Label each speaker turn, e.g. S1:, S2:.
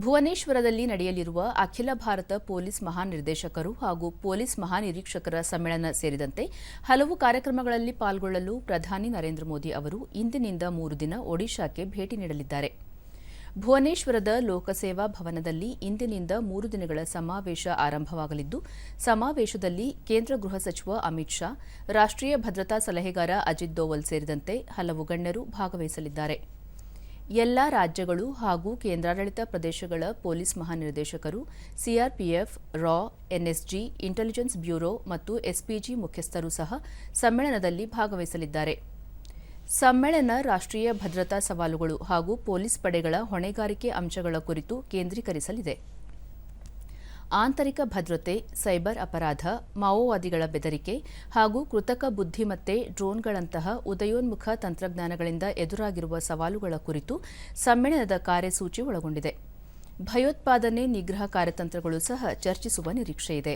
S1: ಭುವನೇಶ್ವರದಲ್ಲಿ ನಡೆಯಲಿರುವ ಅಖಿಲ ಭಾರತ ಪೊಲೀಸ್ ಮಹಾನಿರ್ದೇಶಕರು ಹಾಗೂ ಪೊಲೀಸ್ ಮಹಾನಿರೀಕ್ಷಕರ ಸಮ್ಮೇಳನ ಸೇರಿದಂತೆ ಹಲವು ಕಾರ್ಯಕ್ರಮಗಳಲ್ಲಿ ಪಾಲ್ಗೊಳ್ಳಲು ಪ್ರಧಾನಿ ನರೇಂದ್ರ ಮೋದಿ ಅವರು ಇಂದಿನಿಂದ 3 ದಿನ ಒಡಿಶಾಕ್ಕೆ ಭೇಟಿ ನೀಡಲಿದ್ದಾರೆ. ಭುವನೇಶ್ವರದ ಲೋಕಸೇವಾ ಭವನದಲ್ಲಿ ಇಂದಿನಿಂದ 3 ದಿನಗಳ ಸಮಾವೇಶ ಆರಂಭವಾಗಲಿದ್ದು, ಸಮಾವೇಶದಲ್ಲಿ ಕೇಂದ್ರ ಗೃಹ ಸಚಿವ ಅಮಿತ್ ಶಾ, ರಾಷ್ಟ್ರೀಯ ಭದ್ರತಾ ಸಲಹೆಗಾರ ಅಜಿತ್ ದೋವಲ್ ಸೇರಿದಂತೆ ಹಲವು ಗಣ್ಯರು ಭಾಗವಹಿಸಲಿದ್ದಾರೆ. ಎಲ್ಲಾ ರಾಜ್ಯಗಳು ಹಾಗೂ ಕೇಂದ್ರಾಡಳಿತ ಪ್ರದೇಶಗಳ ಪೊಲೀಸ್ ಮಹಾನಿರ್ದೇಶಕರು, ಸಿಆರ್ಪಿಎಫ್, ರಾ, ಎನ್ಎಸ್ಜಿ, ಇಂಟೆಲಿಜೆನ್ಸ್ ಬ್ಯೂರೋ ಮತ್ತು ಎಸ್ಪಿಜಿ ಮುಖ್ಯಸ್ಥರು ಸಹ ಸಮ್ಮೇಳನದಲ್ಲಿ ಭಾಗವಹಿಸಲಿದ್ದಾರೆ. ಸಮ್ಮೇಳನ ರಾಷ್ಟ್ರೀಯ ಭದ್ರತಾ ಸವಾಲುಗಳು ಹಾಗೂ ಪೊಲೀಸ್ ಪಡೆಗಳ ಹೊಣೆಗಾರಿಕೆ ಅಂಶಗಳ ಕುರಿತು ಕೇಂದ್ರೀಕರಿಸಲಿದೆ. ಆಂತರಿಕ ಭದ್ರತೆ, ಸೈಬರ್ ಅಪರಾಧ, ಮಾವೋವಾದಿಗಳ ಬೆದರಿಕೆ ಹಾಗೂ ಕೃತಕ ಬುದ್ಧಿಮತ್ತೆ, ಡ್ರೋನ್ಗಳಂತಹ ಉದಯೋನ್ಮುಖ ತಂತ್ರಜ್ಞಾನಗಳಿಂದ ಎದುರಾಗಿರುವ ಸವಾಲುಗಳ ಕುರಿತು ಸಮ್ಮೇಳನದ ಕಾರ್ಯಸೂಚಿ ಒಳಗೊಂಡಿದೆ. ಭಯೋತ್ಪಾದನೆ ನಿಗ್ರಹ ಕಾರ್ಯತಂತ್ರಗಳು ಸಹ ಚರ್ಚಿಸುವ ನಿರೀಕ್ಷೆಯಿದೆ.